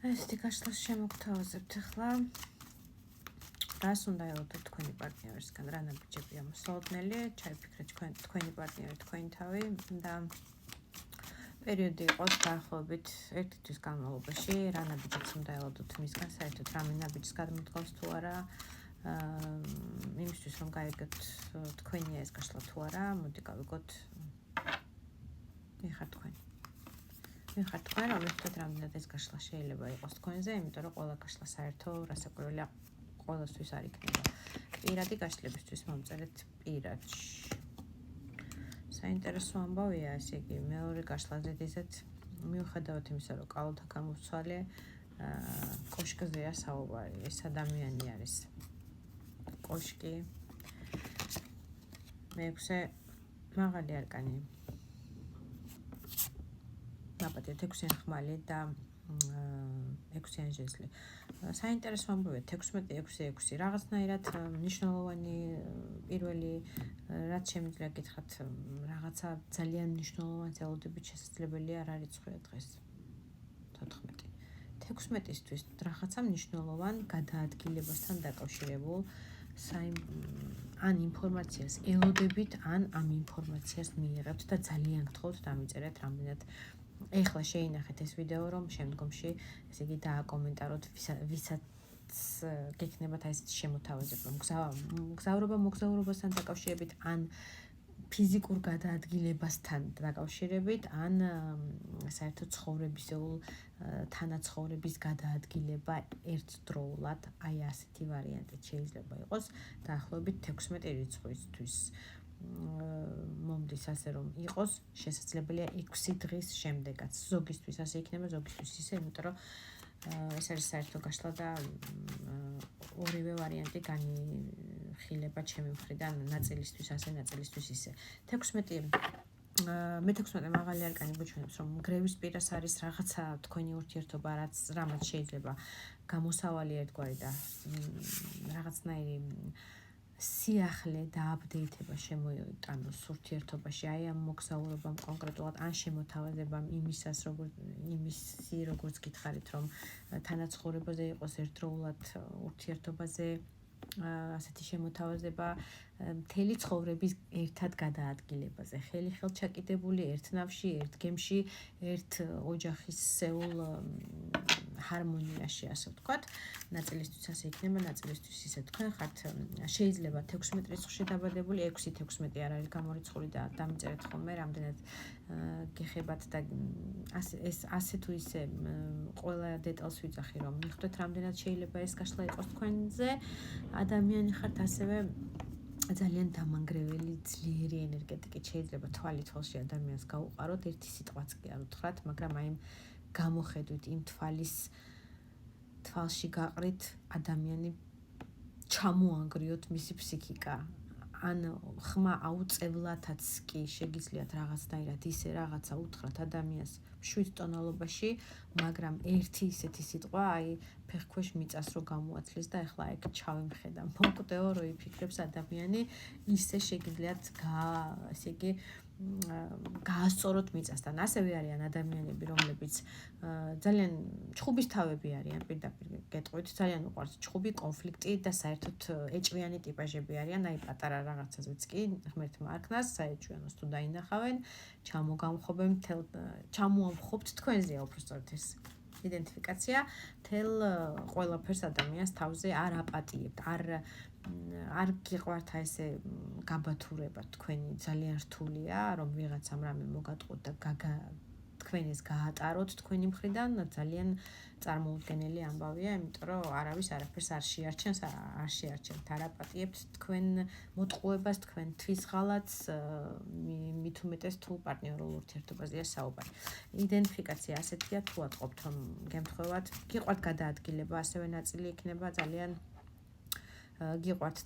ესეთი გაშლას შემოგთავაზებთ ახლა. რას უნდა ელოდოთ თქვენი პარტნიორისგან, რა ნაბიჯებია მოსალოდნელი, ჩაიფიქრეთ თქვენი პარტნიორი, თქვენი თავი და პერიოდი იყოს დაახლოებით 1 თვის განმავლობაში, რა ნაბიჯებს უნდა ელოდოთ მისგან, საერთოდ რამე ნაბიჯს გადმოდგავს თუ არა, იმისთვის რომ გაიგოთ თქვენია ეს გაშლა თუ არა, მოდი გავიგოთ ვინ ხართ თქვენ, რომლითაც რამდენად ეს გაშლა შეიძლება იყოს თქვენზე, იმიტომ რომ ყველა გაშლა საერთო რასაკვირველია ყველასთვის არ იქნება. პირადი გაშლებისთვის მომწერეთ პირადში. საინტერესო ამბავია, ესე იგი, მეორე გაშლაზე დიზეთ მიუხედავად იმისა, რომ კალოთა გამოცვალე კოშკზეა საუბარი, ეს ადამიანი არის. კოშკი. მეექვსე მაღალი არკანი. ნაპატიეთ 6-იან ხმალი და 6-იან ჟეზლი. საინტერესო ამბავია 16-6-6. რაღაცნაირად მნიშვნელოვანი პირველი რაც შემიძლია გითხრათ, რაღაცა ძალიან მნიშვნელოვანი ელოდებით შესაძლებელია არ არიცხვია დღეს. 14. 16-ისთვის რაღაცა მნიშვნელოვან გადაადგილებასთან დაკავშირებულ ან ინფორმაციას ელოდებით, ან ამ ინფორმაციას მიიღებთ და ძალიან გთხოვთ დამიწერეთ რამდენად ეხლა შეინახეთ ეს ვიდეო, რომ შემდგომში ესე იგი დააკომენტაროთ ვისაც გექნებათ აი ესეთი შემოთავაზება მოგზაურობასთან დაკავშირებით, ან ფიზიკურ გადაადგილებასთან დაკავშირებით, ან საერთოდ ცხოვრებისეულ თანაცხოვრების გადაადგილება ერთდროულად, აი ასეთი ვარიანტით შეიძლება იყოს დაახლოებით 16 რიცხვისთვის. მომდის ასე რომ იყოს შესაძლებელია 6 დღის შემდეგაც. ზოგისთვის ასე იქნება, ზოგისთვის ისე, იმიტომ რომ ეს არის საერთო გაშლა და ორივე ვარიანტი განიხილება ჩემი მხრიდან ნაწილისთვის ასე, ნაწილისთვის ისე. 16 მაღალი არკანი გვიჩვენებს, რომ გრევის პირას არის რაღაცა თქვენი ურთიერთობა, რამაც შეიძლება გამოსავალი ერთგვარი და რაღაცნაირი სიახლე და აპდეიტება შემოიტანოს ურთიერთობაში, აი ამ მოგზაურობამ კონკრეტულად ან შემოთავაზებამ იმისი როგორც გითხარით, რომ თანაცხოვრებაზე იყოს ერთდროულად ურთიერთობაზე ასეთი შემოთავაზება, მთელი ცხოვრების ერთად გადაადგილებაზე, ხელჩაკიდებული ერთ ნავში, ერთ გემში, ერთ ოჯახისეულ ჰარმონიაში, ასე ვთქვათ. ნაწილისთვის ასე იქნება, ნაწილისთვის ისე. თქვენ ხართ შეიძლება 16 რიცხვში დაბადებული, 6-16 არ არის გამორიცხული და დამიწერეთ ხოლმე რამდენად გეხებათ და ეს ასე თუ ისე ყველა დეტალს ვიძახი, რომ მიხვდეთ რამდენად შეიძლება ეს გაშლა იყოს თქვენზე. ადამიანი ხართ ასევე ძალიან დამანგრეველი, ძლიერი ენერგეტიკით შეიძლება თვალში ადამიანს გაუყაროთ, ერთი სიტყვაც კი არ უთხრათ, მაგრამ აი გამოხედვით იმ თვალში გაყრით ადამიანი ჩამოანგრიოთ მისი ფსიქიკა. ან ხმა აუწევლათაც კი შეგიძლიათ რაღაცნაირად ისე რაღაცა უთხრათ ადამიანს მშვიდ ტონალობაში, მაგრამ ერთი ისეთი სიტყვა აი ფეხქვეშ მიწას რო გამოაცლეს და ეხლა ეგ ჩავიმხედა. მოკვდეო რო იფიქრებს ადამიანი, ისე შეგიძლიათ ესე იგი გაასწოროთ მიწასთან. ასევე არიან ადამიანები, რომლებიც ძალიან ჩხუბის თავები არიან, პირდაპირ გეტყვით, ძალიან უყვართ ჩხუბი, კონფლიქტი და საერთოდ ეჭვიანი ტიპაჟები არიან, აი პატარა რაღაცაზეც კი ღმერთმა არქნას, საეჭვიანოს თუ დაინახავენ, ჩამოამხობთ თქვენზეა უბრალოდ ეს იდენტიფიკაცია, თელ ყველაფერს ადამიანს თავზე არ აპატიებთ, არ გიყვართ ესე გაბათურება თქვენი ძალიან რთულია, რომ ვიღაცამ რამე მოგატყოთ და თქვენ ეს გაატაროთ თქვენი მხრიდან, ძალიან წარმოუდგენელი ამბავია, იმიტომ რომ არავის არაფერს არ შეარჩენთ, არ აპატიებთ თქვენ მოტყუებას, თქვენ თვისღალატს, მით უმეტეს თუ პარტნიორულ ურთიერთობაზეა საუბარი. იდენტიფიკაცია ასეთია, თუ ატყობთ, რომ გემთხვევათ, გიყვართ გადაადგილება, ასევე ნაწილი იქნება ძალიან გიყვართ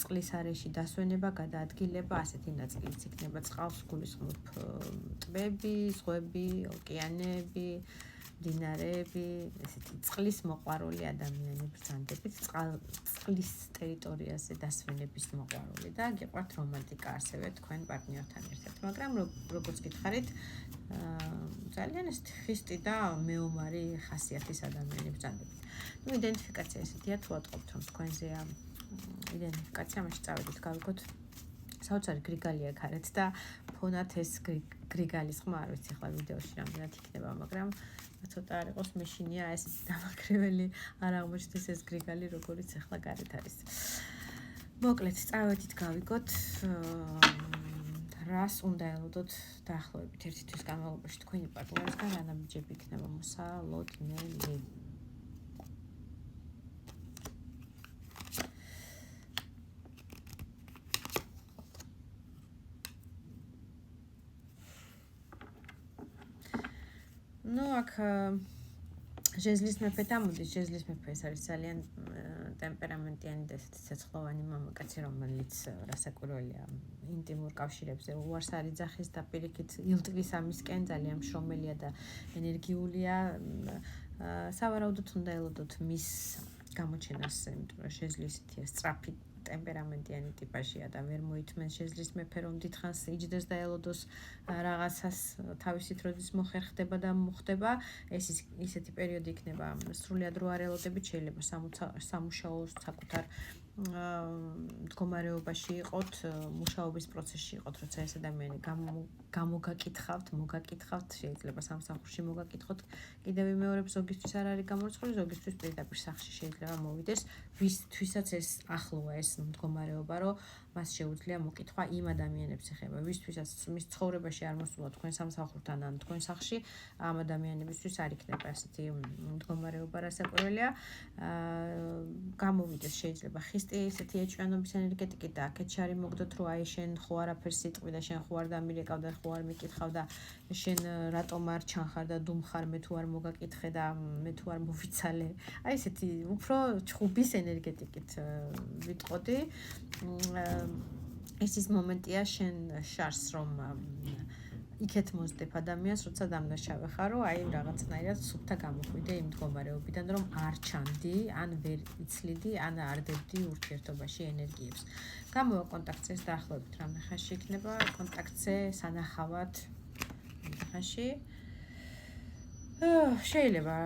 წყლის არეში დასვენება, გადაადგილება, ასეთი ნაწილიც იქნება. წყალს გულისხმობ ტბები, ზღვები, ოკეანეები, მდინარეები, ესეთი წყლის მოყვარული ადამიანები ბრძანდებით, წყლის ტერიტორიაზე დასვენების მოყვარული და გიყვართ რომანტიკა ასევე თქვენ პარტნიორთან ერთად. მაგრამ როგორც გითხარით, ძალიან ეს ხისტი და მეომარი ხასიათის ადამიანები ბრძანდებით. იდენტიფიკაცია ესეთია, თუ ატყობთ, რომ თქვენზეა იდენტიფიკაცია, მაშინ წავედით, გავიგოთ საოცარი გრიგალია გარეთ და ფონად ეს გრიგალის ხმა არ ვიცი ახლა ვიდეოში რამდენად იქნება, მაგრამ ცოტა არ იყოს მეშინია ეს დამაკრეველი არ აღმოჩნდეს ეს გრიგალი როგორიც ახლა გარეთ არის. მოკლედ წავედით გავიგოთ რას უნდა ელოდოთ დაახლოებით ერთი თვის განმავლობაში თქვენი პარტნიორისგან რა ნაბიჯები იქნება მოსალოდნელი. აქ ჟეზლის მეფე დამოდის, ჟეზლის მეფე ეს არის ძალიან ტემპერამენტიანი და ესეთი ცეცხლოვანი მამაკაცი, რომელიც რასაკვირველია ინტიმურ კავშირებზე უარს არ იძახის და პირიქით ილტვის ამისკენ, ძალიან მშრომელია და ენერგიულია. სავარაუდოდ უნდა ელოდოთ მის გამოჩენას, იმიტომ რომ ჟეზლი ესეთია სწრაფი ტემპერამენტიანი ტიპაჟია და ვერ მოითმენს ჟეზლის მეფე რომ დიდხანს იჯდეს და ელოდოს რაღაცას თავისით როდის მოხერხდება და მოხდება. ეს ისეთი პერიოდი იქნება სრულად რო არ ელოდებით, შეიძლება სამუშაო საკუთარ მდგომარეობაში იყოთ, მუშაობის პროცესში იყოთ, როცა ეს ადამიანი გამოგაკითხავთ, მოგაკითხავთ, შეიძლება სამსახურში მოგაკითხოთ. კიდევ მეორე ზოგისთვის არ არის გამორიცხული, ზოგისთვის პირდაპირ სახლში შეიძლება მოვიდეს, ვისთვისაც ეს ახლოა ეს მდგომარეობა, რომ მას შეუძლია მოკითხვა იმ ადამიანებს ეხება, ვისთვისაც მის ცხოვრებაში არ მოსულა თქვენ სამსახურთან ან თქვენ სახლში, ამ ადამიანებისთვის არ იქნება ასეთი მდგომარეობა, რასაკვირველია. გამოვიდეს შეიძლება ხისტი ესეთი ეჭვიანობის ენერგეტიკით და აქეთ შარი მოგდოთ, რომ აი შენ ხო არაფერს იტყვი და შენ ხო არ დამირეკავ და ხო არ მიკითხავ და შენ რატომ არ ჩანხარ და დუმხარ, მე თუ არ მოგაკითხე და მე თუ არ მოვიცალე. აი ესეთი უფრო ჩხუბის ენერგეტიკით ვიტყოდი. ეს ის მომენტია შენ შარს რომ იქეთ მოსდებ ადამიანს, როცა დამნაშავე ხარო, აი რაღაცნაირად სუფთა გამოხვიდე იმ მდგომარეობიდან, რომ არ ჩანდი, ან ვერ იცლიდი, ან არ დებდი ურთიერთობაში ენერგიებს. გამოვა კონტაქტზე დაახლოებით რამე ხანში იქნება, კონტაქტზე სანახავად ხანში. შეიძლება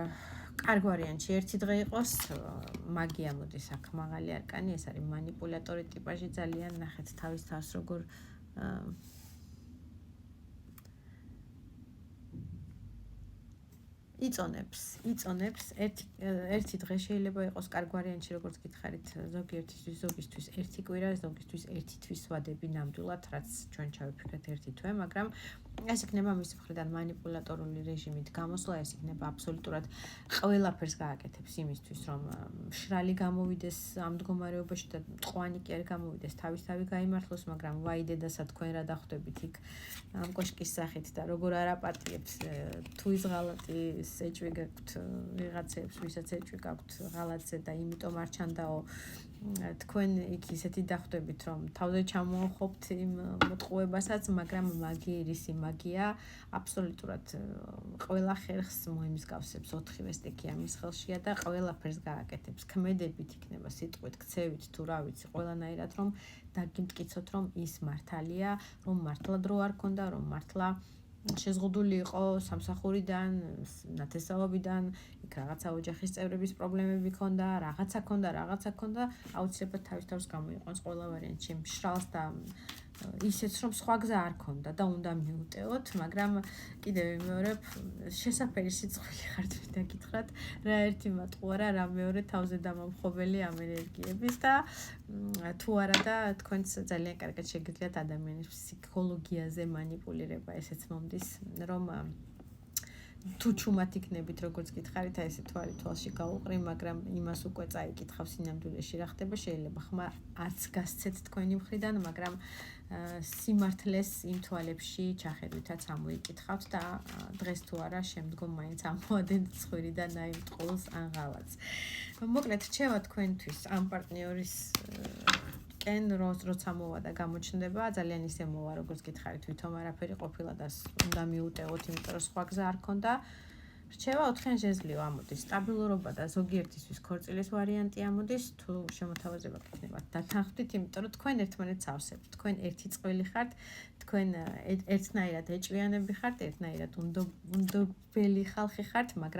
კარგ ვარიანტში ერთი დღე იყოს, მაგია მოდის აქ მაღალი არკანი, ეს არის მანიპულატორი ტიპაჟი ძალიან, ნახეთ თავის თავს როგორ იწონებს ერთი დღე შეიძლება იყოს კარგ ვარიანტში, როგორც გითხარით, ზოგისთვის ერთი კვირა, ზოგისთვის ერთი თვის ვადები ნამდვილად, რაც ჩვენ ჩავიფიქრეთ ერთი თვე, მაგრამ ეს იქნება მის მხრიდან მანიპულატორული რეჟიმით გამოსვლა, ეს იქნება აბსოლუტურად ყველაფერს გააკეთებს იმისთვის, რომ მშრალი გამოვიდეს ამ მდგომარეობაში და მტყვანი კი არ გამოვიდეს, თავისთავი გაიმართლოს, მაგრამ ვაი დედასა თქვენ რა დახვდებით იქ ამ კოშკის სახით და როგორ არ აპატიებს თუ ის ღალატი ეჭვი გაქვთ ვიღაცებს, ვისაც ეჭვი გაქვთ ღალატზე და იმიტომ არ ჩანდაო თქვენ იქ ისეთი დახვდებით, რომ თავზე ჩამოხობთ იმ მოტყუებასაც, მაგრამ მაგიერისი მაგია აბსოლუტურად ყველა ხერხს მოიმსგავსებს, 4-ვე სტიქი ამის ხელშია და ყველაფერს გააკეთებს. ქმედებით იქნება სიტყვით, ქცევით თუ რა ვიცი, ყველანაირად რომ დაგიმტკიცოთ, რომ ის მართალია, რომ მართლა დრო არ ქონდა, რომ მართლა შეზღუდული იყო სამსახურიდან, ნათესაობიდან, იქ რაღაცა ოჯახის წევრების პრობლემები ქონდა, რაღაცა ქონდა, აუცილებლად თავის თავს გამოიყვანს ყველა ვარიანტში მშრალს და ისეც რომ სხვა გზა არ ქონდა და უნდა მიუტევოთ, მაგრამ კიდევ ვიმეორებ, შესაფერი სიცხვილე ხართ ვიდაგითხრათ, რა ერთი მატყუარა, რა მეორე თავზე დამამხობელი ამ ენერგიების და თუ არა და თქვენც ძალიან კარგად შეგიძლიათ ადამიანის ფსიქოლოგიაზე მანიპულირება ესეც მომდის, რომ თუ ჩუმად იქნებით, როგორც გითხარით, აი ესე თვალი თვალში გაუყრი, მაგრამ იმას უკვე წაიკითხავ სინამდვილეში რა ხდება, შეიძლება ხმა არც გასცეთ თქვენი მხრიდან, მაგრამ სიმართლეს იმ თვალებში ჩახედვითაც ამოიკითხავთ და დღეს თუ არა შემდგომ მაინც ამოადენთ ცხვირიდან აი მტყუილს ან ღალატს. მოკლედ რჩევა თქვენთვის ამ პარტნიორის როცა მოვა და გამოჩნდება, ძალიან ისე მოვა, როგორც გითხარით, ვითომ არაფერი ყოფილა და უნდა მიუტევოთ, იმიტომ რომ სხვა გზა არ ქონდა. რჩევა 4-იან ჟეზლი ამოდის, სტაბილურობა და ზოგიერთისთვის ქორწილის ვარიანტი ამოდის, თუ შემოთავაზება გქნებათ დათანხმდით, იმიტომ რომ თქვენ ერთმანეთს ავსებთ, თქვენ ერთი წყვილი ხართ, თქვენ ერთნაირად ეჭვიანები ხართ, ერთნაირად უნდობელი ხალხი ხართ, მაგრამ